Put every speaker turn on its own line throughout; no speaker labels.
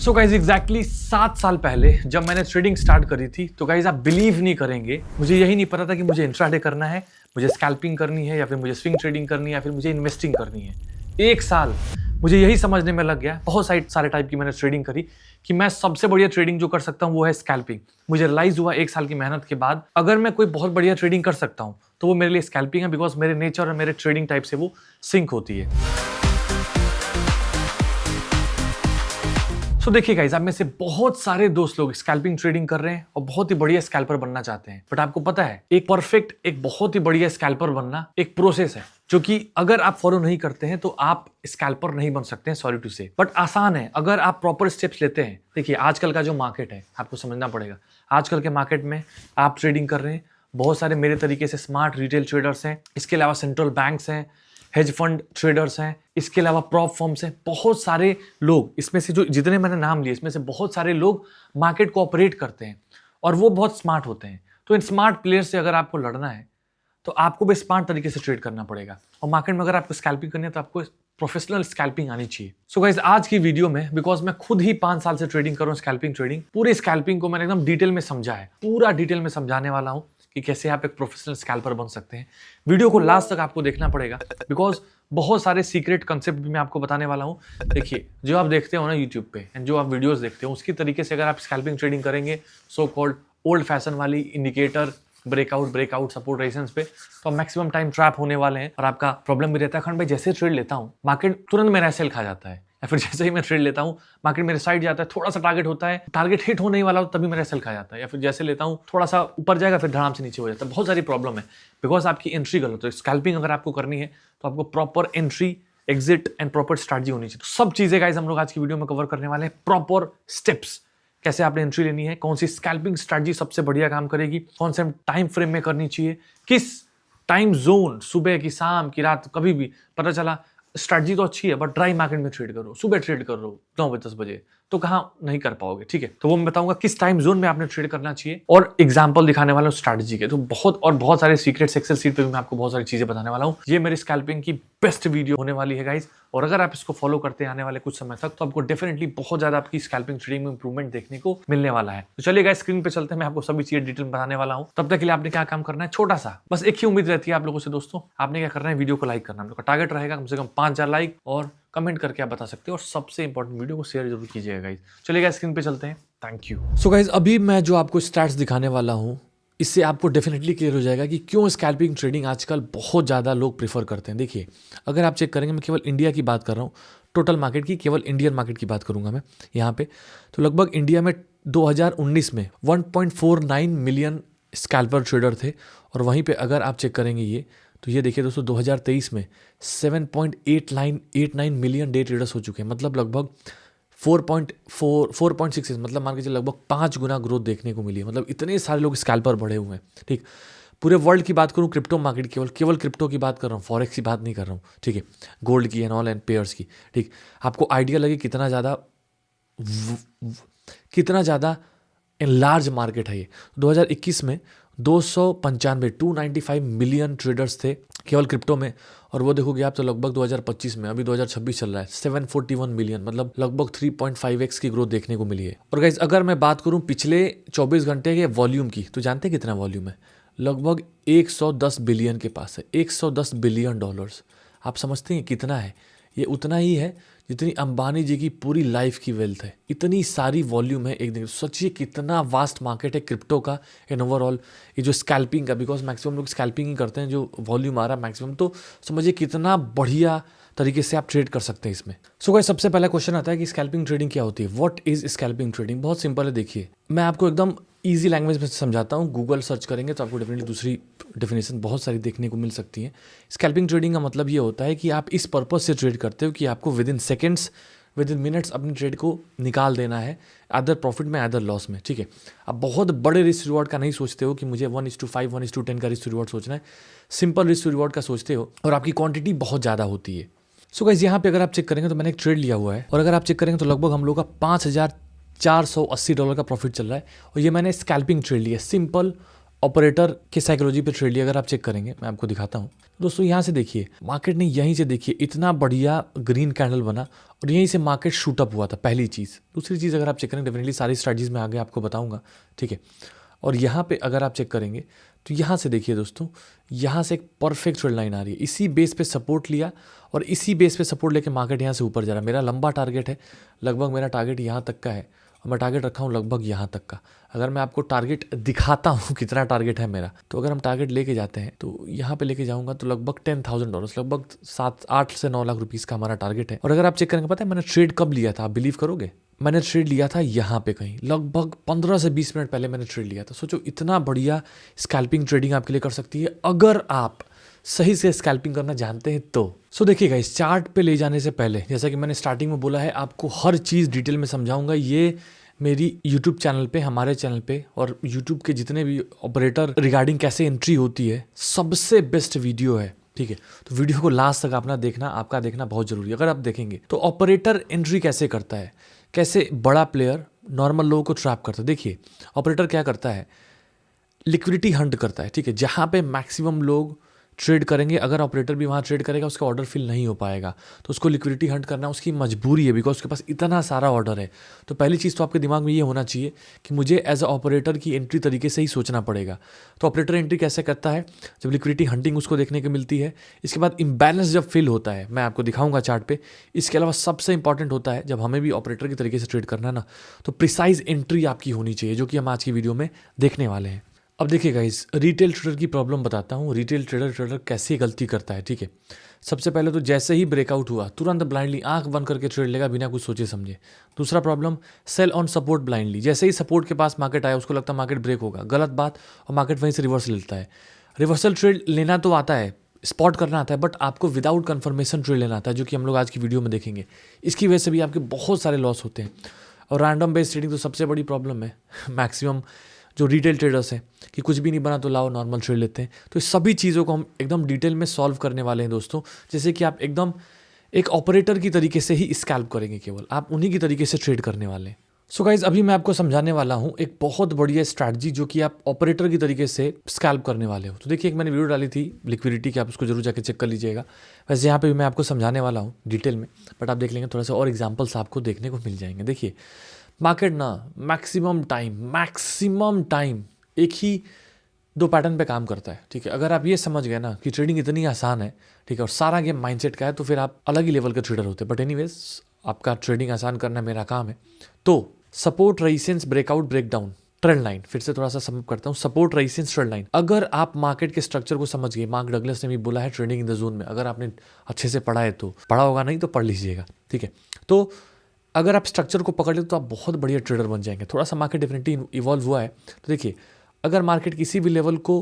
So guys exactly 7 साल पहले जब मैंने ट्रेडिंग स्टार्ट करी थी तो गाइज आप बिलीव नहीं करेंगे, मुझे यही नहीं पता था कि मुझे इंट्राडे करना है, मुझे स्कैल्पिंग करनी है या फिर मुझे स्विंग ट्रेडिंग करनी है या फिर मुझे इन्वेस्टिंग करनी है। 1 साल मुझे यही समझने में लग गया। बहुत सारे टाइप की मैंने ट्रेडिंग करी कि मैं सबसे बढ़िया ट्रेडिंग जो कर सकता हूँ वो है स्कैल्पिंग। मुझे रियलाइज हुआ 1 साल की मेहनत के बाद, अगर मैं कोई बहुत बढ़िया ट्रेडिंग कर सकता हूँ तो वो मेरे लिए स्कैल्पिंग है, बिकॉज मेरे नेचर और मेरे ट्रेडिंग टाइप से वो सिंक होती है। सो देखिए गाइस, आप में से बहुत सारे दोस्त लोग स्कैल्पिंग ट्रेडिंग कर रहे हैं और बहुत ही बढ़िया स्कैल्पर बनना चाहते हैं। बट आपको पता है, एक बहुत ही बढ़िया स्कैल्पर बनना एक प्रोसेस है जो कि अगर आप फॉलो नहीं करते हैं तो आप स्कैल्पर नहीं बन सकते हैं, सॉरी टू से। बट आसान है अगर आप प्रॉपर स्टेप्स लेते हैं। देखिए आजकल का जो मार्केट है आपको समझना पड़ेगा। आजकल के मार्केट में आप ट्रेडिंग कर रहे हैं, बहुत सारे मेरे तरीके से स्मार्ट रिटेल ट्रेडर्स हैं, इसके अलावा सेंट्रल बैंक्स हैं, हेज फंड ट्रेडर्स हैं, इसके अलावा प्रॉप फर्म्स हैं। बहुत सारे लोग, इसमें से जो जितने मैंने नाम लिए, इसमें से बहुत सारे लोग मार्केट को ऑपरेट करते हैं और वो बहुत स्मार्ट होते हैं। तो इन स्मार्ट प्लेयर से अगर आपको लड़ना है तो आपको भी स्मार्ट तरीके से ट्रेड करना पड़ेगा। और मार्केट में अगर आपको स्कैल्पिंग करनी है तो आपको प्रोफेशनल स्कैल्पिंग आनी चाहिए। सो गाइस, आज की वीडियो में, बिकॉज मैं खुद ही 5 साल से ट्रेडिंग कर रहा हूँ स्कैल्पिंग ट्रेडिंग, पूरे स्कैल्पिंग को मैंने एकदम डिटेल में समझा है, पूरा डिटेल में समझाने वाला हूँ कि कैसे आप एक प्रोफेशनल स्कैल्पर बन सकते हैं। वीडियो को लास्ट तक आपको देखना पड़ेगा, बिकॉज बहुत सारे सीक्रेट कंसेप्ट भी मैं आपको बताने वाला हूँ। देखिए, जो आप देखते हो ना यूट्यूब पे एंड जो आप वीडियोस देखते हो, उसकी तरीके से अगर आप स्कैल्पिंग ट्रेडिंग करेंगे, सो कॉल्ड ओल्ड फैशन वाली इंडिकेटर ब्रेकआउट सपोर्ट रेजिस्टेंस पे, तो मैक्सिमम टाइम ट्रैप होने वाले हैं। और आपका प्रॉब्लम भी रहता है, खंड भाई जैसे ट्रेड लेता हूँ मार्केट तुरंत मेरा सेल खा जाता है, या फिर जैसे ही मैं ट्रेड लेता हूँ मार्केट मेरे साइड जाता है, थोड़ा सा टारगेट होता है, टारगेट हिट होने ही वाला हो तभी मेरा सेल खा जाता है, या फिर जैसे लेता हूँ थोड़ा सा ऊपर जाएगा फिर धड़ाम से नीचे हो जाता है। बहुत सारी प्रॉब्लम है बिकॉज आपकी एंट्री गलत है। स्कैल्पिंग अगर आपको करनी है तो आपको proper entry, exit and proper strategy होनी चाहिए। तो सब चीजें गाइस हम लोग आज की वीडियो में कवर करने वाले हैं। प्रॉपर स्टेप्स, कैसे आपने एंट्री लेनी है, कौन सी स्कैल्पिंग स्ट्रैटेजी सबसे बढ़िया काम करेगी, कौन से टाइम फ्रेम में करनी चाहिए, किस टाइम जोन, सुबह की, शाम की, रात, कभी भी। पता चला स्ट्रैटेजी तो अच्छी है बट ड्राई मार्केट में ट्रेड करो, सुबह ट्रेड कर लो 9 बजे 10 बजे, तो कहाँ नहीं कर पाओगे। ठीक है, तो वो मैं बताऊंगा किस टाइम जोन में आपने ट्रेड करना चाहिए और एग्जांपल दिखाने वाला हूँ स्ट्रैटेजी के। तो बहुत सारे सीक्रेट्स, एक्सेल सीट पे भी मैं आपको बहुत सारी चीजें बताने वाला हूँ। ये मेरी स्कैल्पिंग की बेस्ट वीडियो होने वाली है गाइज, और अगर आप इसको फॉलो करते हैं आने वाले कुछ समय तक तो आपको डेफिनेटली बहुत ज्यादा आपकी स्कैल्पिंग ट्रेडिंग में इंप्रूवमेंट देखने को मिलने वाला है। तो चलिए गाइस, स्क्रीन पे चलते हैं, मैं आपको सभी चीजें डिटेल में बताने वाला हूँ। तब तक के लिए आपने क्या काम करना है, छोटा सा बस एक ही उम्मीद रहती है आप लोगों से दोस्तों, आपने क्या करना है, वीडियो को लाइक करना। हम लोग का टारगेट रहेगा कम से कम 5000 लाइक, और कमेंट करके आप बता सकते हो, और सबसे इंपॉर्टेंट वीडियो को शेयर जरूर कीजिएगा गाइस। चलिए गाइस, स्क्रीन पे चलते हैं। Thank you. सो गाइस, अभी मैं जो आपको स्टैट्स दिखाने वाला हूँ, इससे आपको डेफिनेटली क्लियर हो जाएगा कि क्यों स्कैल्पिंग ट्रेडिंग आजकल बहुत ज़्यादा लोग प्रेफर करते हैं। देखिए, अगर आप चेक करेंगे, मैं केवल इंडिया की बात कर रहा हूँ, टोटल मार्केट की, केवल इंडियन मार्केट की बात करूंगा मैं यहाँ पे। तो लगभग इंडिया में 2019 में 1.49 मिलियन स्कैल्पर ट्रेडर थे, और वहीं पे अगर आप चेक करेंगे ये, तो ये देखिए दोस्तों 2023 में 7.89 मिलियन डे ट्रेडर्स हो चुके हैं। मतलब लगभग 4.6, मतलब मान के चलिए लगभग 5 गुना ग्रोथ देखने को मिली है। मतलब इतने सारे लोग स्कैल्पर बढ़े हुए हैं। ठीक, पूरे वर्ल्ड की बात करूं, क्रिप्टो मार्केट, केवल क्रिप्टो की बात कर रहा हूँ, फॉरेक्स की बात नहीं कर रहा हूँ। ठीक है, गोल्ड की एंड ऑल एंड पेयर्स की। ठीक, आपको आइडिया लगे कितना ज़्यादा लार्ज मार्केट है ये। 2021 में 295 मिलियन ट्रेडर्स थे केवल क्रिप्टो में, और वो देखोगे आप तो लगभग 2025 में, अभी 2026 चल रहा है, 741 मिलियन, मतलब लगभग 3.5x की ग्रोथ देखने को मिली है। और गाइस, अगर मैं बात करूं पिछले 24 घंटे के वॉल्यूम की, तो जानते हैं कितना वॉल्यूम है? लगभग 110 बिलियन के पास है, 110 बिलियन डॉलर्स। आप समझते हैं कितना है? ये उतना ही है जितनी अंबानी जी की पूरी लाइफ की वेल्थ है। इतनी सारी वॉल्यूम है एक दिन। सोचिए कितना वास्ट मार्केट है क्रिप्टो का एंड ओवरऑल ये जो स्कैल्पिंग का, बिकॉज मैक्सिमम लोग स्कैल्पिंग ही करते हैं, जो वॉल्यूम आ रहा है मैक्सिमम। तो समझिए कितना बढ़िया तरीके से आप ट्रेड कर सकते हैं इसमें। सो गाइस, सबसे पहला क्वेश्चन आता है कि स्कैल्पिंग ट्रेडिंग क्या होती है, व्हाट इज स्कैल्पिंग ट्रेडिंग। बहुत सिंपल है, देखिए मैं आपको एकदम ईजी लैंग्वेज में समझाता हूँ। गूगल सर्च करेंगे तो आपको डेफिनेटली दूसरी डेफिनेशन बहुत सारी देखने को मिल सकती है। स्कैल्पिंग ट्रेडिंग का मतलब ये होता है कि आप इस पर्पज से ट्रेड करते हो कि आपको with in seconds, with in minutes अपनी ट्रेड को निकाल देना है, अदर प्रॉफिट में अदर लॉस में। ठीक है, आप बहुत बड़े रिस्क रिवॉर्ड का नहीं सोचते हो कि मुझे 1:5, 1:10 का रिस्क रिवॉर्ड सोचना है। सिंपल रिस्क रिवॉर्ड का सोचते हो, और आपकी क्वांटिटी बहुत ज़्यादा होती है। सो गाइस, यहाँ पे अगर आप चेक करेंगे तो मैंने एक ट्रेड लिया हुआ है, और अगर आप चेक करेंगे तो लगभग हम लोग का $5,480 का प्रॉफिट चल रहा है, और ये मैंने स्कैल्पिंग ट्रेड लिया, सिंपल ऑपरेटर के साइकोलॉजी पे ट्रेड लिया, अगर आप चेक करेंगे, मैं आपको दिखाता हूँ दोस्तों। यहाँ से देखिए मार्केट ने यहीं से देखिए इतना बढ़िया ग्रीन कैंडल बना और यहीं से मार्केट शूट अप हुआ था, पहली चीज़। दूसरी चीज़ अगर आप चेक करें, डेफिनेटली सारी स्ट्रैटेजीज में आगे आपको बताऊंगा, ठीक है। और यहाँ पे अगर आप चेक करेंगे तो यहाँ से देखिए दोस्तों, यहाँ से एक परफेक्ट ट्रेड लाइन आ रही है, इसी बेस पे सपोर्ट लिया और इसी बेस पे सपोर्ट लेके मार्केट यहाँ से ऊपर जा रहा है। मेरा लंबा टारगेट है, लगभग मेरा टारगेट यहाँ तक का है और मैं टारगेट रखा हूँ लगभग यहाँ तक का। अगर मैं आपको टारगेट दिखाता हूँ कितना टारगेट है मेरा, तो अगर हम टारगेट लेके जाते हैं तो यहाँ पे लेके जाऊँगा तो लगभग $10,000, लगभग 7-8 से 9 लाख रुपीज़ का हमारा टारगेट है। और अगर आप चेक करेंगे, पता है मैंने ट्रेड कब लिया था, आप बिलीव करोगे? मैंने ट्रेड लिया था यहाँ पे कहीं लगभग 15 से 20 मिनट पहले मैंने ट्रेड लिया था। सोचो इतना बढ़िया स्कैल्पिंग ट्रेडिंग आपके लिए कर सकती है अगर आप सही से स्कैल्पिंग करना जानते हैं तो। सो देखिएगा, इस चार्ट पे ले जाने से पहले, जैसा कि मैंने स्टार्टिंग में बोला है, आपको हर चीज़ डिटेल में समझाऊंगा। ये मेरी यूट्यूब चैनल पे, हमारे चैनल पे और यूट्यूब के जितने भी ऑपरेटर रिगार्डिंग कैसे एंट्री होती है, सबसे बेस्ट वीडियो है, ठीक है। तो वीडियो को लास्ट तक अपना देखना, आपका देखना बहुत जरूरी है। अगर आप देखेंगे तो ऑपरेटर एंट्री कैसे करता है, कैसे बड़ा प्लेयर नॉर्मल लोगों को ट्रैप करता है। देखिए ऑपरेटर क्या करता है, लिक्विडिटी हंट करता है, ठीक है। जहाँ पे मैक्सिमम लोग ट्रेड करेंगे, अगर ऑपरेटर भी वहाँ ट्रेड करेगा, उसका ऑर्डर फिल नहीं हो पाएगा, तो उसको लिक्विडिटी हंट करना उसकी मजबूरी है, बिकॉज उसके पास इतना सारा ऑर्डर है। तो पहली चीज़ तो आपके दिमाग में ये होना चाहिए कि मुझे एज अ ऑपरेटर की एंट्री तरीके से ही सोचना पड़ेगा। तो ऑपरेटर एंट्री कैसे करता है, जब लिक्विडिटी हंटिंग उसको देखने को मिलती है, इसके बाद इम्बैलेंस जब फिल होता है, मैं आपको दिखाऊंगा चार्ट पे। इसके अलावा सबसे इंपॉर्टेंट होता है, जब हमें भी ऑपरेटर की तरीके से ट्रेड करना है ना, तो प्रिसाइज एंट्री आपकी होनी चाहिए, जो कि हम आज की वीडियो में देखने वाले हैं। अब देखिए गाइस, रिटेल ट्रेडर की प्रॉब्लम बताता हूँ। रिटेल ट्रेडर कैसे गलती करता है, ठीक है। सबसे पहले तो जैसे ही ब्रेकआउट हुआ तुरंत ब्लाइंडली आंख बंद करके ट्रेड लेगा बिना कुछ सोचे समझे। दूसरा problem, sell on support blindly. जैसे ही सपोर्ट के पास मार्केट आया, उसको लगता है मार्केट ब्रेक होगा, गलत बात, और मार्केट वहीं से रिवर्सल लेता है। रिवर्सल ट्रेड लेना तो आता है, स्पॉट करना आता है, बट आपको विदाउट कन्फर्मेशन ट्रेड लेना आता है, जो कि हम लोग आज की वीडियो में देखेंगे। इसकी वजह से भी आपके बहुत सारे लॉस होते हैं। और रैंडम बेस्ड ट्रेडिंग तो सबसे बड़ी प्रॉब्लम है मैक्सिमम जो रिटेल ट्रेडर्स हैं, कि कुछ भी नहीं बना तो लाओ नॉर्मल ट्रेड लेते हैं। तो इस सभी चीज़ों को हम एकदम डिटेल में सॉल्व करने वाले हैं दोस्तों, जैसे कि आप एकदम एक ऑपरेटर की तरीके से ही स्कैल्प करेंगे, केवल आप उन्हीं की तरीके से ट्रेड करने वाले हैं। सो गाइज, अभी मैं आपको समझाने वाला हूँ एक बहुत बढ़िया स्ट्रैटेजी, जो कि आप ऑपरेटर की तरीके से स्कैल्प करने वाले हो। तो देखिए, एक मैंने वीडियो डाली थी लिक्विडिटी की, आप उसको जरूर जाके चेक कर लीजिएगा। वैसे यहाँ पे भी मैं आपको समझाने वाला हूँ डिटेल में, बट आप देख लेंगे थोड़ा सा और एग्जाम्पल्स आपको देखने को मिल जाएंगे। देखिए मार्केट ना मैक्सिमम टाइम एक ही दो पैटर्न पे काम करता है, ठीक है। अगर आप ये समझ गए ना कि ट्रेडिंग इतनी आसान है, ठीक है, और सारा गेम माइंडसेट का है, तो फिर आप अलग ही लेवल के ट्रेडर होते हैं। बट एनीवेज, आपका ट्रेडिंग आसान करना मेरा काम है। तो support, resistance, breakout, breakdown, trend line, फिर से थोड़ा सा समझ करता हूँ। Support, resistance, trend line. अगर आप मार्केट के स्ट्रक्चर को समझ गए, मार्क डगलस ने भी बोला है ट्रेडिंग इन द जोन में, अगर आपने अच्छे से पढ़ा है तो, पढ़ा होगा नहीं तो पढ़ लीजिएगा, ठीक है। तो अगर आप स्ट्रक्चर को पकड़ ले तो आप बहुत बढ़िया ट्रेडर बन जाएंगे। थोड़ा सा मार्केट डेफिनेटली इवॉल्व हुआ है। तो देखिए, अगर मार्केट किसी भी लेवल को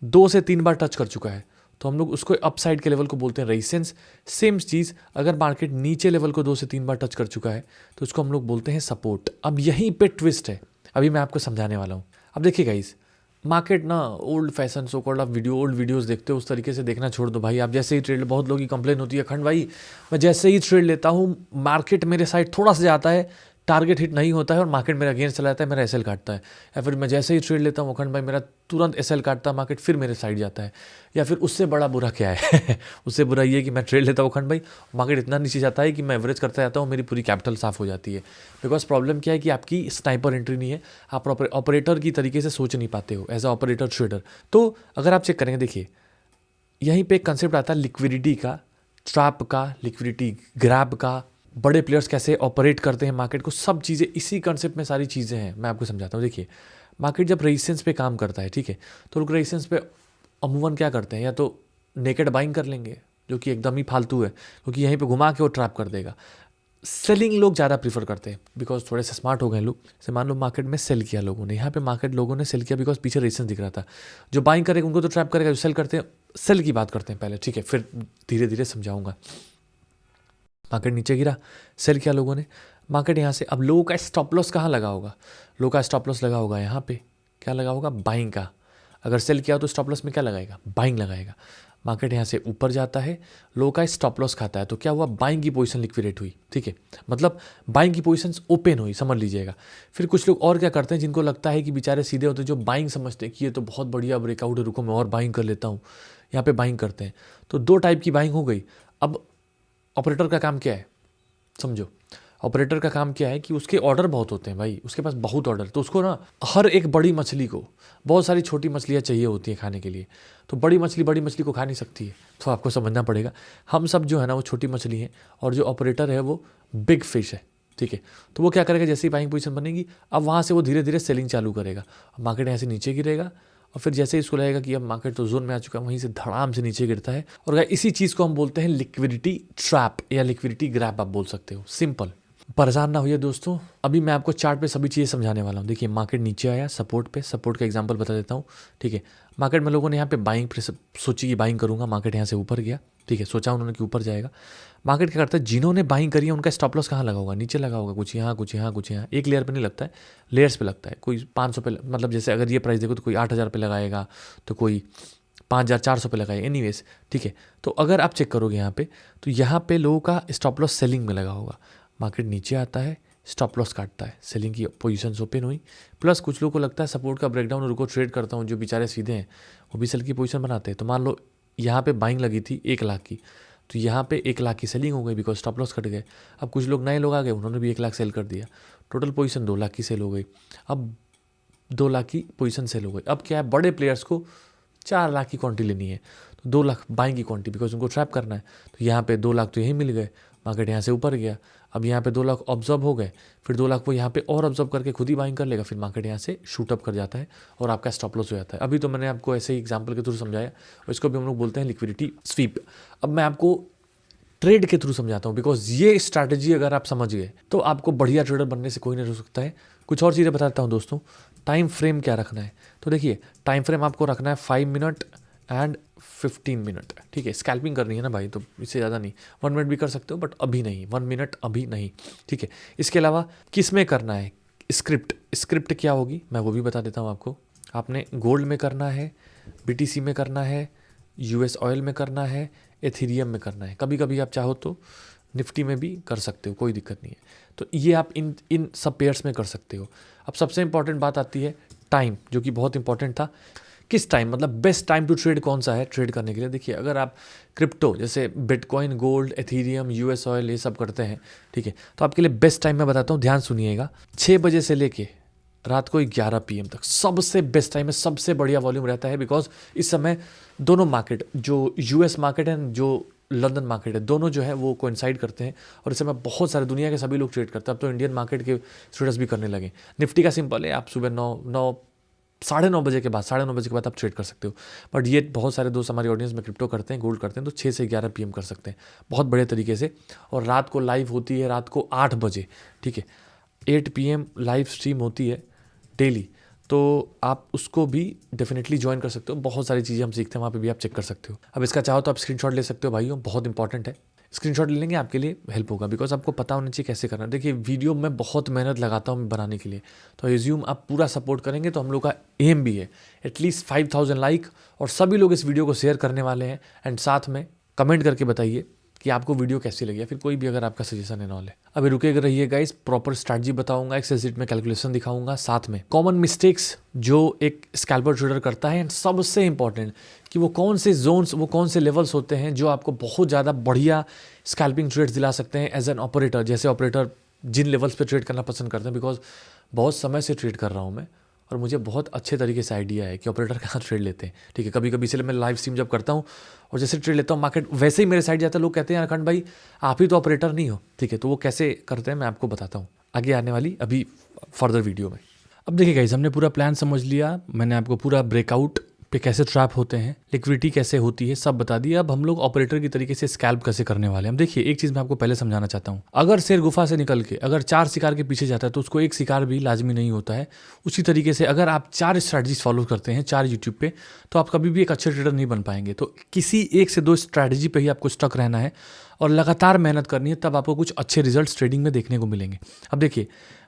2 से 3 बार टच कर चुका है, तो हम लोग उसको अपसाइड के लेवल को बोलते हैं रेजिस्टेंस। सेम चीज़, अगर मार्केट नीचे लेवल को 2 से 3 बार टच कर चुका है, तो उसको हम लोग बोलते हैं सपोर्ट। अब यहीं पे ट्विस्ट है, अभी मैं आपको समझाने वाला हूँ। अब देखिए गाइस, मार्केट ना ओल्ड फैशन सो कॉल्ड, आप ओल्ड वीडियोस देखते हो, उस तरीके से देखना छोड़ दो भाई। आप जैसे ही ट्रेड, बहुत लोगों की कंप्लेन होती है, अखंड भाई मैं जैसे ही ट्रेड लेता हूँ, मार्केट मेरे साइड थोड़ा सा जाता है, टारगेट हिट नहीं होता है और मार्केट मेरा अगेंस्ट चला जाता है, मेरा एसएल काटता है। या फिर मैं जैसे ही ट्रेड लेता हूँ अखंड भाई, मेरा तुरंत एसएल काटता है मार्केट, फिर मेरे साइड जाता है। या फिर उससे बड़ा बुरा क्या है उससे बुरा ये कि मैं ट्रेड लेता हूँ अखंड भाई, मार्केट इतना नीचे जाता है कि मैं एवरेज करता जाता हूँ, मेरी पूरी कैपिटल साफ हो जाती है। बिकॉज प्रॉब्लम क्या है कि आपकी स्नाइपर एंट्री नहीं है, आप ऑपरेटर की तरीके से सोच नहीं पाते हो एज अ ऑपरेटर ट्रेडर। तो अगर आप चेक करेंगे, देखिए यहीं पे एक कंसेप्ट आता है लिक्विडिटी का, ट्रैप का, लिक्विडिटी ग्रैब का, बड़े प्लेयर्स कैसे ऑपरेट करते हैं मार्केट को, सब चीज़ें इसी कंसेप्ट में सारी चीज़ें हैं। मैं आपको समझाता हूँ। देखिए मार्केट जब रेजिस्टेंस पे काम करता है, ठीक है, तो लोग रेजिस्टेंस पे अमूमन क्या करते हैं, या तो नेकेड बाइंग कर लेंगे, जो कि एकदम ही फालतू है, क्योंकि यहीं पे घुमा के वो ट्रैप कर देगा। सेलिंग लोग ज़्यादा प्रीफर करते हैं, बिकॉज थोड़े से स्मार्ट हो गए लोग। जैसे मान लो मार्केट में सेल किया लोगों ने, यहाँ पे मार्केट लोगों ने सेल किया बिकॉज पीछे रेजिस्टेंस दिख रहा था। जो बाइंग करेगा उनको तो ट्रैप करेगा, जो सेल करते हैं, सेल की बात करते हैं पहले, ठीक है, फिर धीरे धीरे समझाऊंगा। मार्केट नीचे गिरा, सेल किया लोगों ने, मार्केट यहाँ से, अब लोगों का स्टॉप लॉस कहाँ लगा होगा, लोगों का स्टॉप लॉस लगा होगा यहाँ पे, क्या लगा होगा, बाइंग का। अगर सेल किया तो स्टॉप लॉस में क्या लगाएगा, बाइंग लगाएगा।
मार्केट यहाँ से ऊपर जाता है, लो का स्टॉप लॉस खाता है, तो क्या हुआ, बाइंग की पोजीशन लिक्विडेट हुई, ठीक है, मतलब बाइंग की पोजीशन ओपन हुई, समझ लीजिएगा। फिर कुछ लोग और क्या करते हैं, जिनको लगता है कि बेचारे सीधे होते हैं, जो बाइंग समझते हैं कि ये तो बहुत बढ़िया ब्रेकआउट है, रुको मैं और बाइंग कर लेता हूँ, यहाँ पे बाइंग करते हैं। तो दो टाइप की बाइंग हो गई। अब ऑपरेटर का काम क्या है, समझो, ऑपरेटर का काम क्या है कि उसके ऑर्डर बहुत होते हैं भाई, उसके पास बहुत ऑर्डर, तो उसको ना हर एक बड़ी मछली को बहुत सारी छोटी मछलियाँ चाहिए होती हैं खाने के लिए, तो बड़ी मछली को खा नहीं सकती है, तो आपको समझना पड़ेगा हम सब जो है ना वो छोटी मछली हैं और जो ऑपरेटर है वो बिग फिश है, ठीक है। तो वो क्या करेगा, जैसे ही बाइंग पोजीशन बनेगी अब वहाँ से वो धीरे धीरे सेलिंग चालू करेगा, मार्केट यहाँ से नीचे गिरेगा और फिर जैसे ही इसको लगेगा कि अब मार्केट तो जोन में आ चुका है, वहीं से धड़ाम से नीचे गिरता है। और इसी चीज़ को हम बोलते हैं लिक्विडिटी ट्रैप या लिक्विडिटी ग्रैब आप बोल सकते हो, सिंपल। परेशान ना होइए दोस्तों, अभी मैं आपको चार्ट पे सभी चीज़ें समझाने वाला हूँ। देखिए मार्केट नीचे आया सपोर्ट पे, सपोर्ट का एग्जांपल बता देता हूँ, ठीक है। मार्केट में लोगों ने यहाँ पे बाइंग सोची कि बाइंग करूँगा, मार्केट यहाँ से ऊपर गया, ठीक है, सोचा उन्होंने कि ऊपर जाएगा। मार्केट क्या करता है, जिन्होंने बाइंग करी है उनका स्टॉप लॉस कहाँ लगा होगा, नीचे लगा होगा, कुछ यहाँ कुछ यहाँ कुछ यहाँ, एक लेयर पे नहीं लगता है, लेयर्स पे लगता है। कोई 500 पे, मतलब जैसे अगर ये प्राइस देखो तो कोई 8,000 पे लगाएगा, तो कोई 5,400 पे लगाएगा, एनीवेज, ठीक है। तो अगर आप चेक करोगे यहाँ पे, तो यहाँ पे लोगों का स्टॉप लॉस सेलिंग में लगा होगा। मार्केट नीचे आता है, स्टॉप लॉस काटता है, सेलिंग की पोजीशंस ओपन हुई, प्लस कुछ लोगों को लगता है सपोर्ट का ब्रेकडाउन, रुको ट्रेड करता हूँ, जो बेचारे सीधे हैं वो भी सेल की पोजीशन बनाते हैं। तो मान लो यहाँ पे बाइंग लगी थी 1 लाख की, तो यहाँ पे 1 लाख की सेलिंग हो गई बिकॉज स्टॉप लॉस कट गए। अब कुछ लोग नए लोग आ गए, उन्होंने भी 1 लाख सेल कर दिया, टोटल पोजीशन 2 लाख की सेल हो गई। अब 2 लाख की पोजीशन सेल हो गई। अब क्या है, बड़े प्लेयर्स को 4 लाख की क्वांटिटी लेनी है, तो 2 लाख बाइंग की क्वांटिटी, बिकॉज उनको ट्रैप करना है। तो यहाँ पे 2 लाख तो यहीं मिल गए, मार्केट यहाँ से ऊपर गया, अब यहाँ पे 2 लाख ऑब्जर्व हो गए, फिर 2 लाख वो यहाँ पे और ऑब्जर्व करके खुद ही बाइंग कर लेगा, फिर मार्केट यहाँ से शूट अप कर जाता है और आपका स्टॉप लॉस हो जाता है। अभी तो मैंने आपको ऐसे ही एग्जांपल के थ्रू समझाया, और इसको भी हम लोग बोलते हैं लिक्विडिटी स्वीप। अब मैं आपको ट्रेड के थ्रू समझाता हूँ, बिकॉज ये स्ट्रैटेजी अगर आप समझ गए तो आपको बढ़िया ट्रेडर बनने से कोई नहीं रोक सकता है। कुछ और चीज़ें बताता हूँ दोस्तों, टाइम फ्रेम क्या रखना है। तो देखिए टाइम फ्रेम आपको रखना है 5 मिनट एंड 15 मिनट, ठीक है। स्कैल्पिंग करनी है ना भाई, तो इससे ज़्यादा नहीं, 1 मिनट भी कर सकते हो बट अभी नहीं, 1 मिनट अभी नहीं, ठीक है। इसके अलावा किस में करना है, स्क्रिप्ट क्या होगी मैं वो भी बता देता हूँ आपको। आपने गोल्ड में करना है, BTC में करना है, US ऑयल में करना है, एथीरियम में करना है, कभी कभी आप चाहो तो निफ्टी में भी कर सकते हो, कोई दिक्कत नहीं है। तो ये आप इन सब पेयर्स में कर सकते हो। अब सबसे इंपॉर्टेंट बात आती है टाइम, जो कि बहुत इंपॉर्टेंट था। किस टाइम, मतलब बेस्ट टाइम टू ट्रेड कौन सा है ट्रेड करने के लिए। देखिए अगर आप क्रिप्टो जैसे bitcoin, gold, Ethereum, US oil ये सब करते हैं, ठीक है, तो आपके लिए बेस्ट टाइम मैं बताता हूँ, ध्यान सुनिएगा। 6 बजे से लेके रात को 11 PM तक सबसे बेस्ट टाइम है, सबसे बढ़िया वॉल्यूम रहता है, बिकॉज इस समय दोनों मार्केट, जो US मार्केट है, जो लंदन मार्केट है, दोनों जो है वो कोइंसाइड करते हैं और इस समय बहुत सारे दुनिया के सभी लोग ट्रेड करते हैं। अब तो इंडियन मार्केट के ट्रेडर्स भी करने लगे। निफ्टी का सिंपल है, आप सुबह 9 बजे के बाद, 9:30 बजे के बाद आप ट्रेड कर सकते हो। बट ये बहुत सारे दोस्त हमारी ऑडियंस में क्रिप्टो करते हैं, गोल्ड करते हैं, तो 6 से 11 PM कर सकते हैं बहुत बढ़िया तरीके से। और रात को लाइव होती है, रात को 8 बजे, ठीक है, 8 PM लाइव स्ट्रीम होती है डेली, तो आप उसको भी डेफिनेटली ज्वाइन कर सकते हो। बहुत सारी चीज़ें हम सीखते हैं वहाँ पे भी, आप चेक कर सकते हो। अब इसका चाहो तो आप स्क्रीनशॉट ले सकते हो भाइयों, बहुत इंपॉर्टेंट है, स्क्रीनशॉट ले लेंगे आपके लिए हेल्प होगा, बिकॉज आपको पता होना चाहिए कैसे करना है। देखिए वीडियो में बहुत मेहनत लगाता हूँ बनाने के लिए, तो एज्यूम आप पूरा सपोर्ट करेंगे तो हम लोग का एम भी है एटलीस्ट 5000 लाइक, और सभी लोग इस वीडियो को शेयर करने वाले हैं। एंड साथ में कमेंट करके बताइए कि आपको वीडियो कैसी लगी, या फिर कोई भी अगर आपका सजेशन है नॉल है। अभी रुके रहिए गाइस, प्रॉपर स्ट्रैटेजी बताऊंगा, एक्सेल शीट में कैलकुलेशन दिखाऊंगा, साथ में कॉमन मिस्टेक्स जो एक स्कैल्पर ट्रेडर करता है, एंड सबसे इंपॉर्टेंट कि वो कौन से जोन्स, वो कौन से लेवल्स होते हैं जो आपको बहुत ज़्यादा बढ़िया स्कैल्पिंग ट्रेड्स दिला सकते हैं एज एन ऑपरेटर। जैसे ऑपरेटर जिन लेवल्स पे ट्रेड करना पसंद करते हैं, बिकॉज बहुत समय से ट्रेड कर रहा हूँ मैं और मुझे बहुत अच्छे तरीके से आइडिया है कि ऑपरेटर कहाँ ट्रेड लेते हैं, ठीक है। कभी कभी इसलिए मैं लाइव स्ट्रीम जब करता हूँ और जैसे ट्रेड लेता हूँ मार्केट वैसे ही मेरे साइड जाता है, लोग कहते हैं यार अखंड भाई आप ही तो ऑपरेटर नहीं हो, ठीक है। तो वो कैसे करते हैं मैं आपको बताता हूँ आगे आने वाली अभी फर्दर वीडियो में। अब देखिए गाइस, हमने पूरा प्लान समझ लिया, मैंने आपको पूरा ब्रेकआउट पे कैसे ट्रैप होते हैं, लिक्विडिटी कैसे होती है, सब बता दिया। अब हम लोग ऑपरेटर की तरीके से स्कैल्प कैसे करने वाले हैं। हम देखिए एक चीज़ मैं आपको पहले समझाना चाहता हूँ, अगर शेर गुफा से निकल के अगर 4 शिकार के पीछे जाता है तो उसको एक शिकार भी लाजमी नहीं होता है। उसी तरीके से अगर आप 4 स्ट्रैटेजीज फॉलो करते हैं 4 यूट्यूब पे, तो आप कभी भी एक अच्छे ट्रेडर नहीं बन पाएंगे। तो किसी 1 से 2 स्ट्रैटेजी पे ही आपको स्टक रहना है और लगातार मेहनत करनी है, तब आपको कुछ अच्छे रिजल्ट ट्रेडिंग में देखने को मिलेंगे। अब देखिए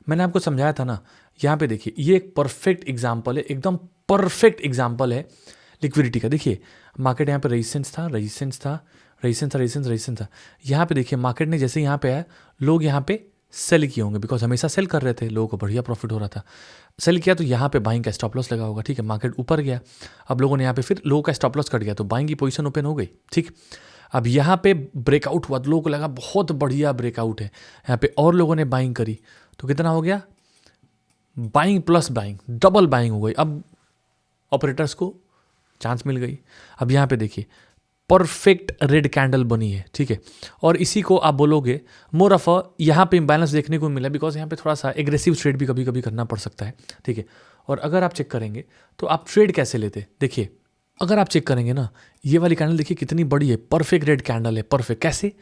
मैंने आपको समझाया था ना, यहाँ पे देखिए ये एक परफेक्ट एग्जाम्पल है, एकदम परफेक्ट एग्जाम्पल है लिक्विडिटी का। देखिए मार्केट यहाँ पे रेजिस्टेंस था। यहाँ पे देखिए मार्केट ने जैसे यहाँ पे आया, लोग यहाँ पे सेल किए होंगे, बिकॉज हमेशा सेल कर रहे थे, लोगों को बढ़िया प्रॉफिट हो रहा था। सेल किया तो यहाँ पे बाइंग का स्टॉप लॉस लगा होगा, ठीक है। मार्केट ऊपर गया, अब लोगों ने यहाँ पे फिर लोगों का स्टॉप लॉस कट गया तो बाइंग की पोजीशन ओपन हो गई, ठीक। अब यहाँ पे ब्रेकआउट हुआ तो लोगों को लगा बहुत बढ़िया ब्रेकआउट है, यहाँ पे और लोगों ने बाइंग करी तो कितना हो गया, buying plus buying, double buying हो गई। अब ऑपरेटर्स को चांस मिल गई। अब यहाँ पे देखिए परफेक्ट रेड कैंडल बनी है, ठीक है। और इसी को आप बोलोगे मोर ऑफ अ, यहाँ पे इम्बैलेंस देखने को मिला, बिकॉज यहाँ पे थोड़ा सा एग्रेसिव ट्रेड भी कभी कभी करना पड़ सकता है, ठीक है। और अगर आप चेक करेंगे तो आप ट्रेड कैसे लेते, देखिए अगर आप चेक करेंगे ना, ये वाली कैंडल देखिए कितनी बड़ी है, परफेक्ट रेड कैंडल है, परफेक्ट। कैसे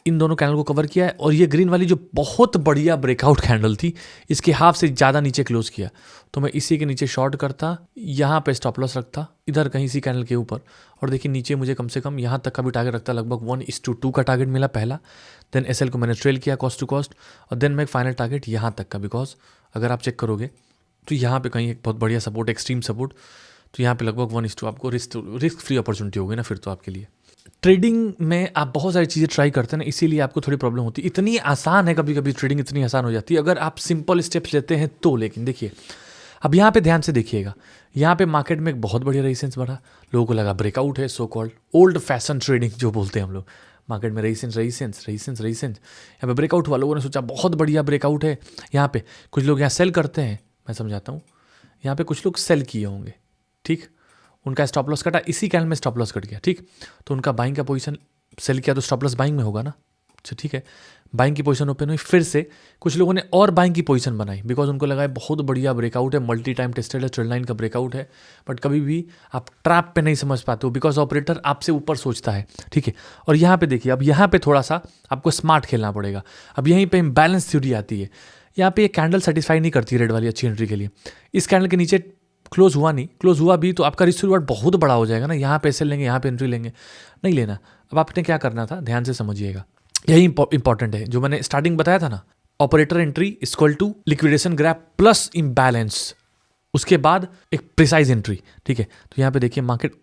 इन दोनों कैंडल को कवर किया है, और ये ग्रीन वाली जो बहुत बढ़िया ब्रेकआउट कैंडल थी, इसके हाफ से ज़्यादा नीचे क्लोज किया, तो मैं इसी के नीचे शॉर्ट करता, यहाँ पे स्टॉप लॉस रखता इधर कहीं इसी कैंडल के ऊपर, और देखिए नीचे मुझे कम से कम यहाँ तक का भी टारगेट रखता, लगभग 1:2 का टारगेट मिला पहला। देन एसएल को मैंने ट्रेल किया कॉस्ट टू कॉस्ट, और देन मैं फाइनल टारगेट यहाँ तक का, बिकॉज अगर आप चेक करोगे तो यहाँ पे कहीं एक बहुत बढ़िया सपोर्ट, एक्सट्रीम सपोर्ट, तो यहाँ पे लगभग 1:2 आपको रिस्क फ्री अपॉर्चुनिटी होगी ना फिर तो आपके लिए। ट्रेडिंग में आप बहुत सारी चीज़ें ट्राई करते हैं ना, इसीलिए आपको थोड़ी प्रॉब्लम होती है। इतनी आसान है, कभी कभी ट्रेडिंग इतनी आसान हो जाती है अगर आप सिंपल स्टेप्स लेते हैं तो। लेकिन देखिए अब यहाँ पे ध्यान से देखिएगा, यहाँ पे मार्केट में एक बहुत बढ़िया रेजिस्टेंस बढ़ा, लोगों को लगा ब्रेकआउट है, so called old fashion trading जो बोलते हैं हम लोग। मार्केट में रेजिस्टेंस यहाँ पे ब्रेकआउट हुआ, लोगों ने सोचा बहुत बढ़िया ब्रेकआउट है। यहाँ पे कुछ लोग यहाँ सेल करते हैं, मैं समझाता हूँ। यहाँ पे कुछ लोग सेल किए होंगे, ठीक, उनका स्टॉप लॉस कटा, इसी कैंडल में स्टॉप लॉस कट गया, ठीक। तो उनका बाइंग का पोजीशन, सेल किया तो स्टॉप लॉस बाइंग में होगा ना, अच्छा ठीक है। बाइंग की पोजीशन ओपन हुई, फिर से कुछ लोगों ने और बाइंग की पोजीशन बनाई, बिकॉज उनको लगा है बहुत बढ़िया ब्रेकआउट है, मल्टी टाइम टेस्टेड है, ट्रेंड लाइन का ब्रेकआउट है। बट कभी भी आप ट्रैप पे नहीं समझ पाते हो, बिकॉज ऑपरेटर आपसे ऊपर सोचता है, ठीक है। और यहाँ पे देखिए, अब यहाँ पे थोड़ा सा आपको स्मार्ट खेलना पड़ेगा। अब यहीं पे इम्बैलेंस थ्योरी आती है। यहाँ पे ये कैंडल सेटिस्फाई नहीं करती रेड वाली अच्छी एंट्री के लिए। इस कैंडल के नीचे क्लोज हुआ नहीं, क्लोज हुआ भी तो आपका रिस्क रिवार्ड बहुत बड़ा हो जाएगा ना, यहाँ पे सेल लेंगे, यहाँ पे एंट्री लेंगे, नहीं लेना। अब आपने क्या करना था, ध्यान से समझिएगा, यही इंपॉर्टेंट है जो मैंने स्टार्टिंग बताया था ना, operator entry equal to liquidation grab plus imbalance, उसके बाद एक प्रिसाइज एंट्री, ठीक है। तो यहाँ पे देखिए मार्केट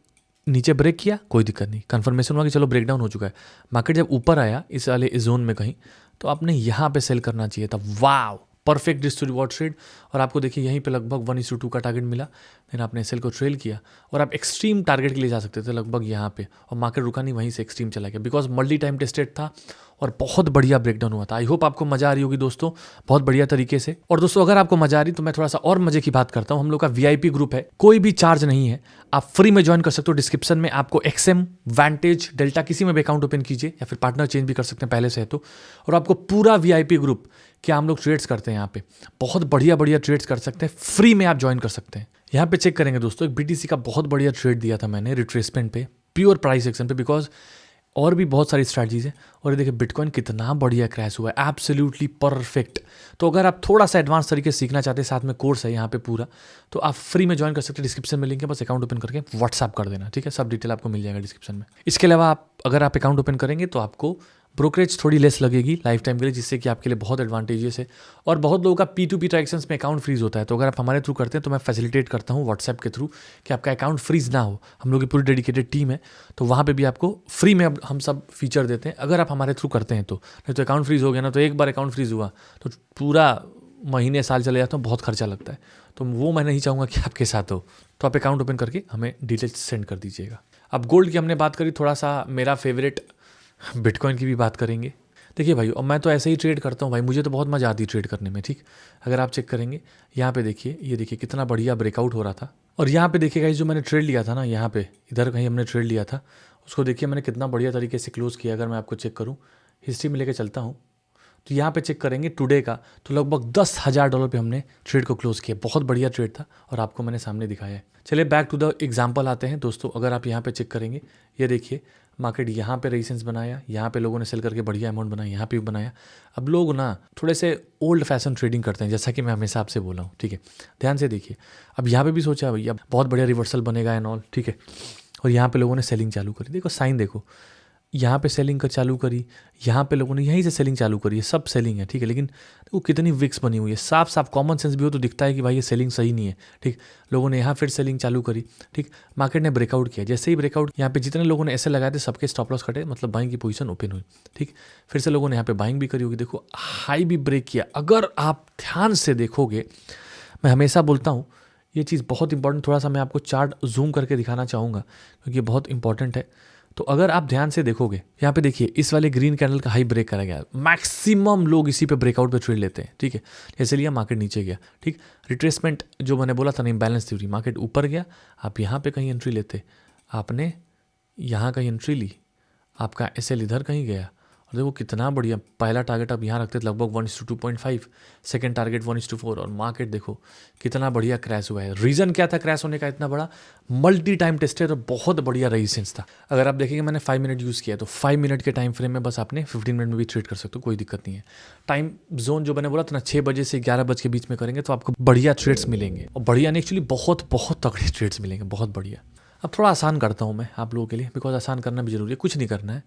नीचे ब्रेक किया, कोई दिक्कत नहीं, कंफर्मेशन हुआ कि चलो ब्रेकडाउन हो चुका है। मार्केट जब ऊपर आया इस वाले इस जोन में कहीं, तो आपने यहाँ पे सेल करना चाहिए था। Wow, perfect risk to reward trade. और आपको देखिए यहीं पे लगभग 1:2 का टारगेट मिला, देन आपने सेल को ट्रेल किया, और आप एक्सट्रीम टारगेट के लिए जा सकते थे लगभग यहाँ पे, और मार्केट रुका नहीं, वहीं से एक्सट्रीम चला गया, बिकॉज मल्टी टाइम टेस्टेड था और बहुत बढ़िया ब्रेकडाउन हुआ था। आई होप आपको मजा आ रही होगी दोस्तों, बहुत बढ़िया तरीके से। और दोस्तों अगर आपको मजा आ रही तो मैं थोड़ा सा और मजे की बात करता हूँ। हम लोग का VIP ग्रुप है, कोई भी चार्ज नहीं है, आप फ्री में ज्वाइन कर सकते हो। डिस्क्रिप्शन में आपको XM, Vantage, डेल्टा किसी में भी अकाउंट ओपन कीजिए, या फिर पार्टनर चेंज भी कर सकते हैं पहले से है तो। और आपको पूरा VIP ग्रुप, क्या हम लोग ट्रेड्स करते हैं यहाँ पे, बहुत बढ़िया बढ़िया ट्रेड्स कर सकते हैं, फ्री में आप ज्वाइन कर सकते हैं। यहाँ पे चेक करेंगे दोस्तों, एक BTC का बहुत बढ़िया ट्रेड दिया था मैंने रिट्रेसमेंट पे, प्योर प्राइस एक्शन पे, बिकॉज और भी बहुत सारी स्ट्रैटेजीज हैं। और ये देखिए बिटकॉइन कितना बढ़िया क्रैश हुआ है, एब्सोल्युटली परफेक्ट। तो अगर आप थोड़ा सा एडवांस तरीके से सीखना चाहते हैं, साथ में कोर्स है यहाँ पे पूरा, तो आप फ्री में ज्वाइन कर सकते हैं। डिस्क्रिप्शन में लिंक है, बस अकाउंट ओपन करके व्हाट्सएप कर देना, ठीक है। सब डिटेल आपको मिल जाएगा डिस्क्रिप्शन में। इसके अलावा आप अगर आप अकाउंट ओपन करेंगे तो आपको ब्रोकरेज थोड़ी लेस लगेगी लाइफ टाइम के लिए, जिससे कि आपके लिए बहुत एडवांटेजेस है। और बहुत लोगों का P2P ट्रांजेक्शंस में अकाउंट फ्रीज होता है, तो अगर आप हमारे थ्रू करते हैं तो मैं फैसिलिटेट करता हूँ व्हाट्सएप के थ्रू कि आपका अकाउंट फ्रीज ना हो। हम लोग की पूरी डेडिकेटेड टीम है, तो वहाँ पे भी आपको फ्री में अब हम सब फीचर देते हैं अगर आप हमारे थ्रू करते हैं तो। नहीं तो अकाउंट फ्रीज हो गया ना, तो एक बार अकाउंट फ्रीज हुआ तो पूरा महीने साल चले जाते हैं, बहुत खर्चा लगता है, तो वो मैं नहीं चाहूँगा कि आपके साथ हो। तो आप अकाउंट ओपन करके हमें डिटेल्स सेंड कर दीजिएगा। अब गोल्ड की हमने बात करी, थोड़ा सा मेरा फेवरेट बिटकॉइन की भी बात करेंगे। देखिए भाई, और मैं तो ऐसे ही ट्रेड करता हूँ भाई, मुझे तो बहुत मज़ा आती है ट्रेड करने में, ठीक। अगर आप चेक करेंगे यहाँ पे देखिए, ये देखिए कितना बढ़िया ब्रेकआउट हो रहा था। और यहाँ पे देखिएगा जो मैंने ट्रेड लिया था ना, यहाँ पे इधर कहीं हमने ट्रेड लिया था, उसको देखिए मैंने कितना बढ़िया तरीके से क्लोज किया। अगर मैं आपको चेक करूँ, हिस्ट्री में लेकर चलता हूँ, तो यहाँ पे चेक करेंगे टुडे का, तो लगभग $10,000 पे हमने ट्रेड को क्लोज किया। बहुत बढ़िया ट्रेड था और आपको मैंने सामने दिखाया है। चलिए बैक टू द एग्जांपल आते हैं दोस्तों। अगर आप यहाँ पे चेक करेंगे, ये देखिए मार्केट यहाँ पे रेजिस्टेंस बनाया, यहाँ पे लोगों ने सेल करके बढ़िया अमाउंट बनाया, यहाँ पे भी बनाया। अब लोग ना थोड़े से ओल्ड फैशन ट्रेडिंग करते हैं, जैसा कि मैं हमेशा आपसे बोला हूँ, ठीक है। ध्यान से देखिए, अब यहाँ पे भी सोचा भैया बहुत बढ़िया रिवर्सल बनेगा एंड ऑल, ठीक है। और यहाँ पे लोगों ने सेलिंग चालू करी, देखो साइन देखो, यहाँ पे सेलिंग कर चालू करी, यहाँ पे लोगों ने यहीं से सेलिंग चालू करी है, सब सेलिंग है, ठीक है। लेकिन वो कितनी विक्स बनी हुई है, साफ साफ कॉमन सेंस भी हो तो दिखता है कि भाई ये सेलिंग सही नहीं है, ठीक। लोगों ने यहाँ फिर सेलिंग चालू करी, ठीक। मार्केट ने ब्रेकआउट किया, जैसे ही ब्रेकआउट यहाँ पे जितने लोगों ने ऐसे लगाए थे सबके स्टॉप लॉस कटे, मतलब बाइंग की पोजीशन ओपन हुई, ठीक। फिर से लोगों ने यहाँ पे बाइंग भी करी होगी, देखो हाई भी ब्रेक किया। अगर आप ध्यान से देखोगे, मैं हमेशा बोलता हूँ ये चीज़ बहुत इंपॉर्टेंट, थोड़ा सा मैं आपको चार्ट जूम करके दिखाना चाहूँगा क्योंकि ये बहुत इंपॉर्टेंट है। तो अगर आप ध्यान से देखोगे यहाँ पे देखिए इस वाले ग्रीन कैंडल का हाई ब्रेक करा गया, मैक्सिमम लोग इसी पे ब्रेकआउट पे ट्रेड लेते हैं, ठीक है। जैसे लिया मार्केट नीचे गया, ठीक। रिट्रेसमेंट जो मैंने बोला था ना, इम्बैलेंस थ्योरी, मार्केट ऊपर गया, आप यहाँ पे कहीं एंट्री लेते, आपने यहाँ कहीं एंट्री ली, आपका एसएल इधर कहीं गया, और देखो कितना बढ़िया। पहला टारगेट आप यहाँ रखते लगभग 1:2.5, सेकंड टारगेट 1:4, और मार्केट देखो कितना बढ़िया क्रैश हुआ है। रीज़न क्या था क्रैश होने का इतना बड़ा? मल्टी टाइम टेस्टेड और बहुत बढ़िया रेजिस्टेंस था। अगर आप देखेंगे मैंने 5 मिनट यूज़ किया, तो 5 मिनट के टाइम फ्रेम में बस आपने 15 मिनट में भी ट्रेड कर सकते हो, कोई दिक्कत नहीं है। टाइम जोन जो मैंने बोला था ना 6 बजे से 11 बजे के बीच में करेंगे तो आपको बढ़िया ट्रेड्स मिलेंगे, और बढ़िया नहीं एक्चुअली बहुत बहुत तगड़े ट्रेड्स मिलेंगे, बहुत बढ़िया। अब थोड़ा आसान करता हूँ मैं आप लोगों के लिए, बिकॉज आसान करना भी जरूरी है, कुछ नहीं करना है।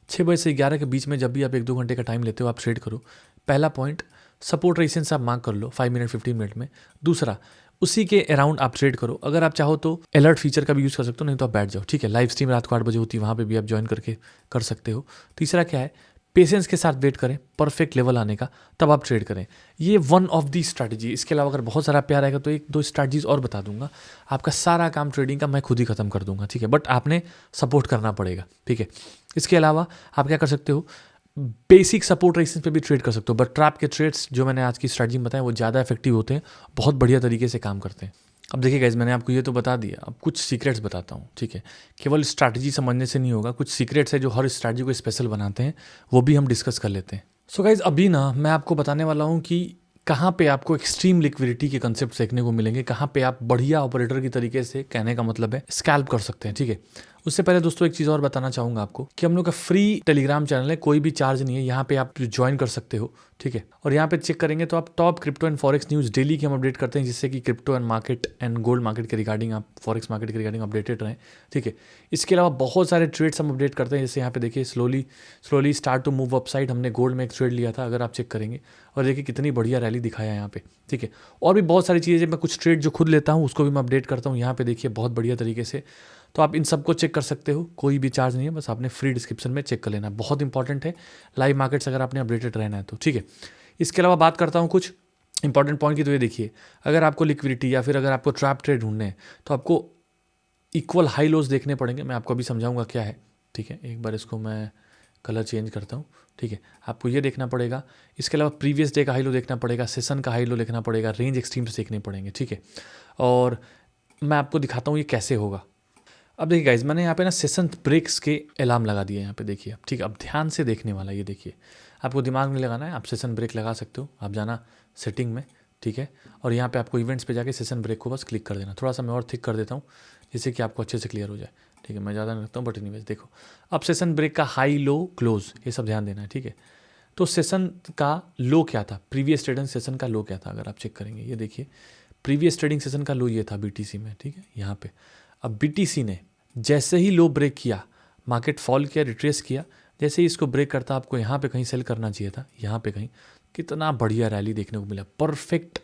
6 बजे से 11 के बीच में जब भी आप 1-2 घंटे का टाइम लेते हो आप ट्रेड करो। पहला पॉइंट, सपोर्ट रेजिस्टेंस आप मार्क कर लो 5 मिनट 15 मिनट में। दूसरा, उसी के अराउंड आप ट्रेड करो। अगर आप चाहो तो अलर्ट फीचर का भी यूज़ कर सकते हो, नहीं तो आप बैठ जाओ, ठीक है। लाइव स्ट्रीम रात को 8 बजे होती है, वहाँ पे भी आप ज्वाइन करके कर सकते हो। तीसरा क्या है, पेशेंस के साथ वेट करें परफेक्ट लेवल आने का, तब आप ट्रेड करें। ये वन ऑफ दी स्ट्रैटेजी। इसके अलावा अगर बहुत सारा प्यार आएगा तो 1-2 स्ट्रैटेजीज और बता दूंगा। आपका सारा काम ट्रेडिंग का मैं खुद ही खत्म कर दूंगा, ठीक है, बट आपने सपोर्ट करना पड़ेगा, ठीक है। इसके अलावा आप क्या कर सकते हो, बेसिक सपोर्ट रेजिस्टेंस पे भी ट्रेड कर सकते हो, बट ट्रैप के ट्रेड्स जो मैंने आज की स्ट्रैटेजी में बताया वो ज़्यादा इफेक्टिव होते हैं, बहुत बढ़िया तरीके से काम करते हैं। अब देखिए गाइस, मैंने आपको ये तो बता दिया, अब कुछ सीक्रेट्स बताता हूँ, ठीक है। केवल स्ट्रैटेजी समझने से नहीं होगा, कुछ सीक्रेट्स है जो हर स्ट्रैटेजी को स्पेशल बनाते हैं, वो भी हम डिस्कस कर लेते हैं। सो गाइस, अभी ना मैं आपको बताने वाला हूँ कि कहाँ पे आपको एक्सट्रीम लिक्विडिटी के कंसेप्ट सीखने को मिलेंगे, कहाँ पे आप बढ़िया ऑपरेटर की तरीके से, कहने का मतलब है, स्कैल्प कर सकते हैं, ठीक है। उससे पहले दोस्तों एक चीज़ और बताना चाहूँगा आपको कि हम लोग का फ्री टेलीग्राम चैनल है, कोई भी चार्ज नहीं है, यहाँ पे आप ज्वाइन कर सकते हो, ठीक है। और यहाँ पे चेक करेंगे तो आप top crypto and forex news daily की हम अपडेट करते हैं, जिससे कि crypto and market and gold market के रिगार्डिंग आप फॉरेक्स मार्केट के रिगार्डिंग अपडेटेड रहें, ठीक है। इसके अलावा बहुत सारे ट्रेड्स हम अपडेट करते हैं, जैसे यहाँ पे देखिए slowly start to move up side, हमने गोल्ड में एक ट्रेड लिया था, अगर आप चेक करेंगे, और देखिए कितनी बढ़िया रैली दिखाया है यहाँ पे, ठीक है। और भी बहुत सारी चीज़ें, मैं कुछ ट्रेड जो खुद लेता हूँ उसको भी मैं अपडेट करता हूँ, यहाँ पे देखिए बहुत बढ़िया तरीके से। तो आप इन सबको चेक कर सकते हो, कोई भी चार्ज नहीं है, बस आपने फ्री डिस्क्रिप्शन में चेक कर लेना, बहुत इंपॉर्टेंट है लाइव मार्केट्स अगर आपने अपडेटेड रहना है तो, ठीक है। इसके अलावा बात करता हूँ कुछ इंपॉर्टेंट पॉइंट की, तो ये देखिए, अगर आपको लिक्विडिटी या फिर अगर आपको ट्रैप ट्रेड ढूंढने हैं तो आपको इक्वल हाई लोज देखने पड़ेंगे। मैं आपको अभी समझाऊंगा क्या है, ठीक है। एक बार इसको मैं कलर चेंज करता हूँ, ठीक है। आपको ये देखना पड़ेगा, इसके अलावा प्रीवियस डे का हाई लो देखना पड़ेगा, सेशन का हाई लो देखना पड़ेगा, रेंज एक्सट्रीम्स देखने पड़ेंगे, ठीक है। और मैं आपको दिखाता हूँ ये कैसे होगा। अब देखिए गाइज, मैंने यहाँ पे ना सेशन ब्रेक्स के अलार्म लगा दिए यहाँ पे, देखिए आप, ठीक है। अब ध्यान से देखने वाला, ये देखिए, आपको दिमाग में लगाना है, आप सेशन ब्रेक लगा सकते हो, आप जाना सेटिंग में, ठीक है। और यहाँ पे आपको इवेंट्स पे जाके सेशन ब्रेक को बस क्लिक कर देना। थोड़ा सा मैं और थिक कर देता हूँ जिससे कि आपको अच्छे से क्लियर हो जाए, ठीक है। मैं ज़्यादा नहीं रखता हूँ, बट एनीवेज देखो, अब सेशन ब्रेक का हाई लो क्लोज ये सब ध्यान देना है, ठीक है। तो सेशन का लो क्या था, प्रीवियस ट्रेडिंग सेशन का लो क्या था, अगर आप चेक करेंगे, ये देखिए प्रीवियस ट्रेडिंग सेशन का लो ये था BTC में, ठीक है, यहाँ पे। अब BTC ने जैसे ही लो ब्रेक किया, मार्केट फॉल किया, रिट्रेस किया, जैसे ही इसको ब्रेक करता आपको यहाँ पे कहीं सेल करना चाहिए था, यहाँ पे कहीं। कितना बढ़िया रैली देखने को मिला, परफेक्ट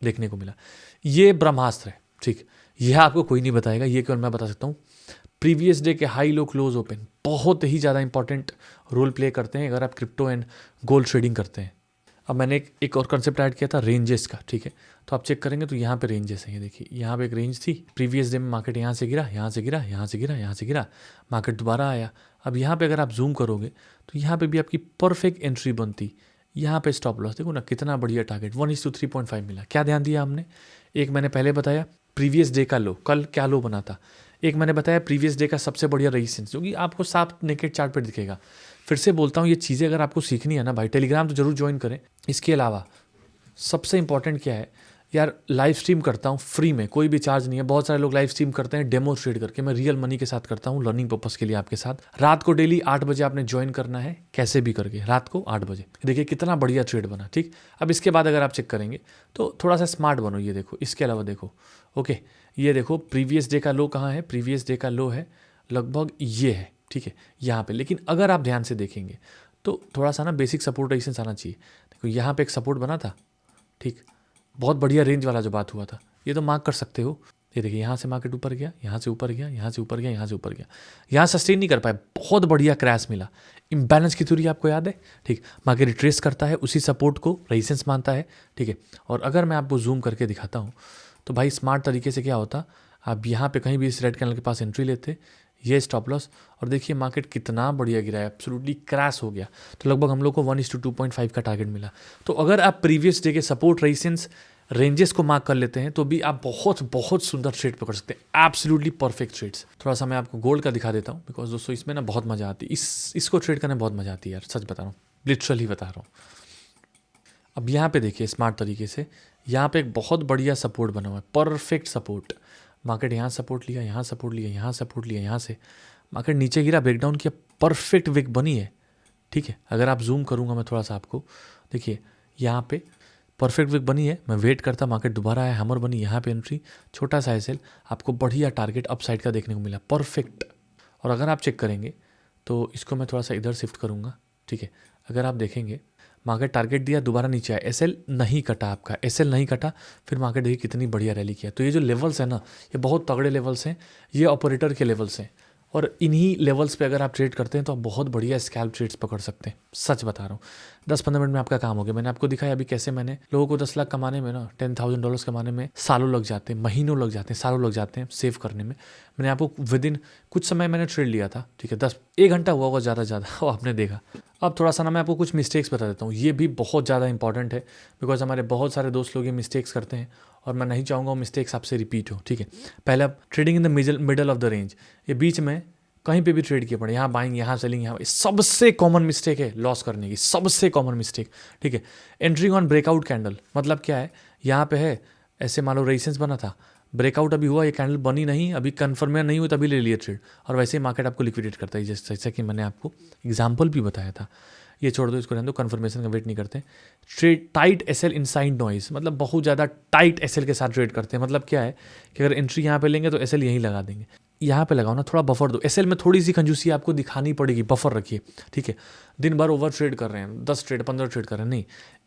देखने को मिला। ये ब्रह्मास्त्र है, ठीक। यह आपको कोई नहीं बताएगा, ये केवल मैं बता सकता हूँ। प्रीवियस डे के हाई लो क्लोज ओपन बहुत ही ज़्यादा इंपॉर्टेंट रोल प्ले करते हैं अगर आप क्रिप्टो एंड गोल्ड ट्रेडिंग करते हैं। अब मैंने एक और कंसेप्ट ऐड किया था रेंजेस का, ठीक है। तो आप चेक करेंगे तो यहाँ पे रेंजेस हैं, ये देखिए, यहाँ पे एक रेंज थी, प्रीवियस डे में मार्केट यहाँ से गिरा, यहाँ से गिरा, यहाँ से गिरा, यहाँ से गिरा, मार्केट दोबारा आया। अब यहाँ पे अगर आप जूम करोगे तो यहाँ पे भी आपकी परफेक्ट एंट्री बनती। यहाँ पे स्टॉप लॉस देखो ना, कितना बढ़िया टारगेट 1:3.5 मिला। क्या ध्यान दिया हमने, एक मैंने पहले बताया प्रीवियस डे का लो, कल क्या लो बना था, एक मैंने बताया प्रीवियस डे का सबसे बढ़िया रेजिस्टेंस, जो कि आपको साफ नेकेड चार्ट पर दिखेगा। फिर से बोलता हूँ, ये चीज़ें अगर आपको सीखनी है ना भाई, टेलीग्राम तो जरूर ज्वाइन करें। इसके अलावा सबसे इंपॉर्टेंट क्या है यार, लाइव स्ट्रीम करता हूँ फ्री में, कोई भी चार्ज नहीं है। बहुत सारे लोग लाइव स्ट्रीम करते हैं डेमो ट्रेड करके, मैं रियल मनी के साथ करता हूँ, लर्निंग पर्पस के लिए आपके साथ। रात को डेली 8 बजे आपने ज्वाइन करना है, कैसे भी करके रात को 8 बजे। देखिए कितना बढ़िया ट्रेड बना, ठीक। अब इसके बाद अगर आप चेक करेंगे तो थोड़ा सा स्मार्ट बनो, ये देखो, इसके अलावा देखो, ओके, ये देखो प्रीवियस डे का लो कहाँ है, प्रीवियस डे का लो है लगभग ये है, ठीक है, यहाँ पे। लेकिन अगर आप ध्यान से देखेंगे तो थोड़ा सा ना बेसिक सपोर्ट रेजिस्टेंस आना चाहिए। देखो यहाँ पे एक सपोर्ट बना था, ठीक, बहुत बढ़िया रेंज वाला जो बात हुआ था, ये तो मार्क कर सकते हो। ये देखिए यहाँ से मार्केट ऊपर गया, यहाँ से ऊपर गया, यहाँ से ऊपर गया, यहाँ से ऊपर गया, यहाँ सस्टेन नहीं कर पाए, बहुत बढ़िया क्रैश मिला। इम्बैलेंस की थ्योरी आपको याद है, ठीक, मार्केट रिट्रेस करता है, उसी सपोर्ट को रेजिस्टेंस मानता है, ठीक है। और अगर मैं आपको जूम करके दिखाता हूँ तो भाई स्मार्ट तरीके से क्या होता, आप यहाँ पे कहीं भी इस रेड कैंडल के पास एंट्री लेते, ये स्टॉप लॉस, और देखिए मार्केट कितना बढ़िया गिरा है, एब्सोल्युटली क्रैश हो गया। तो लगभग हम लोग को 1:2.5 का टारगेट मिला। तो अगर आप प्रीवियस डे के सपोर्ट रेजिस्टेंस रेंजेस को मार्क कर लेते हैं तो भी आप बहुत बहुत सुंदर ट्रेड पकड़ सकते हैं, एब्सोल्युटली परफेक्ट ट्रेड्स। थोड़ा सा मैं आपको गोल्ड का दिखा देता हूँ, बिकॉज दोस्तों इसमें ना बहुत मजा आती है, इसको ट्रेड करने में बहुत मजा आती है यार, सच बता रहा हूँ, लिटरली बता रहा हूँ। अब यहाँ पे देखिए स्मार्ट तरीके से, यहाँ पे एक बहुत बढ़िया सपोर्ट बना हुआ है, परफेक्ट सपोर्ट। मार्केट यहाँ सपोर्ट लिया, यहाँ सपोर्ट लिया, यहाँ सपोर्ट लिया, यहाँ से मार्केट नीचे गिरा, ब्रेकडाउन किया, परफेक्ट विक बनी है, ठीक है। अगर आप जूम करूँगा मैं थोड़ा सा आपको, देखिए यहाँ पे परफेक्ट विक बनी है। मैं वेट करता, मार्केट दोबारा आया, हैमर बनी, यहाँ पे एंट्री, छोटा सा एसएल, आपको बढ़िया टारगेट अपसाइड का देखने को मिला, परफेक्ट। और अगर आप चेक करेंगे तो इसको मैं थोड़ा सा इधर शिफ्ट करूँगा, ठीक है। अगर आप देखेंगे मार्केट टारगेट दिया, दोबारा नीचे आया, एसएल नहीं कटा, आपका एसएल नहीं कटा, फिर मार्केट देखिए कितनी बढ़िया रैली किया। तो ये जो लेवल्स है ना, ये बहुत तगड़े लेवल्स हैं, ये ऑपरेटर के लेवल्स हैं, और इन्हीं लेवल्स पे अगर आप ट्रेड करते हैं तो आप बहुत बढ़िया स्कैल्प ट्रेड्स पकड़ सकते हैं, सच बता रहा हूँ। 10-15 मिनट में आपका काम हो गया। मैंने आपको दिखाया अभी कैसे मैंने लोगों को 10 लाख कमाने में ना, $10,000 कमाने में सालों लग जाते हैं, महीनों लग जाते हैं, सालों लग जाते हैं सेव करने में। मैंने आपको विद इन कुछ समय मैंने ट्रेड लिया था, ठीक है, 1 घंटा हुआ होगा ज़्यादा वो आपने देखा। अब थोड़ा सा ना मैं आपको कुछ मिस्टेक्स बता देता हूँ, ये भी बहुत ज़्यादा इंपॉर्टेंट है, बिकॉज हमारे बहुत सारे दोस्त लोग ये मिस्टेक्स करते हैं और मैं नहीं चाहूँगा वो मिस्टेक्स आपसे रिपीट हो, ठीक है। पहले आप trading in the middle of the range, ये बीच में कहीं पे भी ट्रेड किए पड़े, यहाँ बाइंग, यहाँ सेलिंग, यहाँ, सबसे कॉमन मिस्टेक है लॉस करने की, सबसे कॉमन मिस्टेक, ठीक है। एंट्रिंग ऑन ब्रेकआउट कैंडल, मतलब क्या है, यहाँ पे है ऐसे मान लो रेजिस्टेंस बना था, ब्रेकआउट अभी हुआ, ये कैंडल बनी नहीं, अभी कन्फर्म नहीं हुई, तभी ले लिए ट्रेड, और वैसे ही मार्केट आपको लिक्विडेट करता है, जैसा कि मैंने आपको एग्जाम्पल भी बताया था। ये छोड़ दो, इसको रहने दो, कन्फर्मेशन का वेट नहीं करते। Trade tight SL inside noise, मतलब बहुत ज़्यादा टाइट एसएल के साथ ट्रेड करते हैं। मतलब क्या है कि अगर एंट्री यहाँ पे लेंगे तो एसएल यहीं लगा देंगे, यहाँ पे लगाओ ना, थोड़ा बफर दो। एसएल में थोड़ी सी कंजूसी आपको दिखानी पड़ेगी, बफर रखिए, ठीक है। दिन भर ओवर ट्रेड कर रहे हैं, 10 ट्रेड 15 ट्रेड कर रहे हैं, नहीं,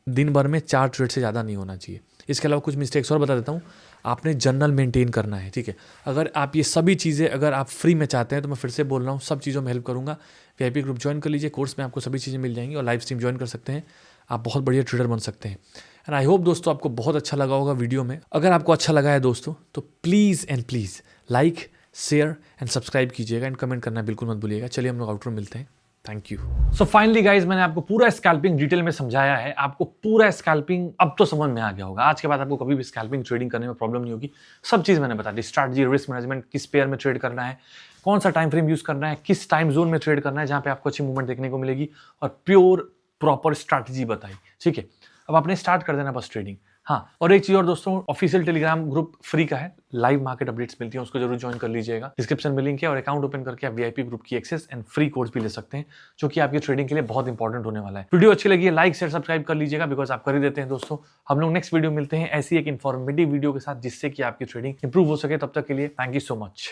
दिन भर में 4 ट्रेड से ज़्यादा नहीं होना चाहिए। इसके अलावा कुछ मिस्टेक्स और बता देता हूँ, आपने जर्नल मेंटेन करना है, ठीक है। अगर आप ये सभी चीज़ें अगर आप फ्री में चाहते हैं तो मैं फिर से बोल रहा हूँ, सब चीज़ों में हेल्प करूँगा। वीआईपी ग्रुप ज्वाइन कर लीजिए, कोर्स में आपको सभी चीज़ें मिल जाएंगी, और लाइव स्ट्रीम ज्वाइन कर सकते हैं, आप बहुत बढ़िया ट्रेडर बन सकते हैं। एंड आई होप दोस्तों आपको बहुत अच्छा लगा होगा वीडियो में। अगर आपको अच्छा लगा है दोस्तों तो please and please like, share and subscribe कीजिएगा, एंड कमेंट करना बिल्कुल मत भूलिएगा। चलिए हम लोग आउटरो मिलते हैं, thank you.
So finally guys, मैंने आपको पूरा स्कैल्पिंग डिटेल में समझाया है, आपको पूरा स्कैल्पिंग अब तो समझ में आ गया होगा। आज के बाद आपको कभी भी स्कैल्पिंग ट्रेडिंग करने में प्रॉब्लम नहीं होगी, सब चीज मैंने बता दी, स्ट्रैटेजी, रिस्क मैनेजमेंट, किस पेयर में ट्रेड करना है, कौन सा टाइम फ्रेम यूज करना है, किस टाइम जोन में ट्रेड करना है जहां पे आपको अच्छी मूवमेंट देखने को मिलेगी, और प्योर प्रॉपर स्ट्रैटेजी बताई, ठीक है। अब आपने स्टार्ट कर देना बस ट्रेडिंग। हाँ, और एक चीज और दोस्तों, ऑफिशियल टेलीग्राम ग्रुप फ्री का है, लाइव मार्केट अपडेट्स मिलती हैं, उसको जरूर ज्वाइन कर लीजिएगा। डिस्क्रिप्शन में लिंक है, और अकाउंट ओपन करके आप वीआईपी ग्रुप की एक्सेस एंड फ्री कोर्स भी ले सकते हैं, जो कि आपकी ट्रेडिंग के लिए बहुत इंपॉर्टेंट होने वाला है। वीडियो अच्छी लगी है, लाइक शेयर सब्सक्राइब कर लीजिएगा, बिकॉज आप कर ही देते हैं दोस्तों। हम लोग नेक्स्ट वीडियो मिलते हैं ऐसी एक इन्फॉर्मेटिव वीडियो के साथ, जिससे कि आपकी ट्रेडिंग इंप्रूव हो सके। तब तक के लिए थैंक यू सो मच।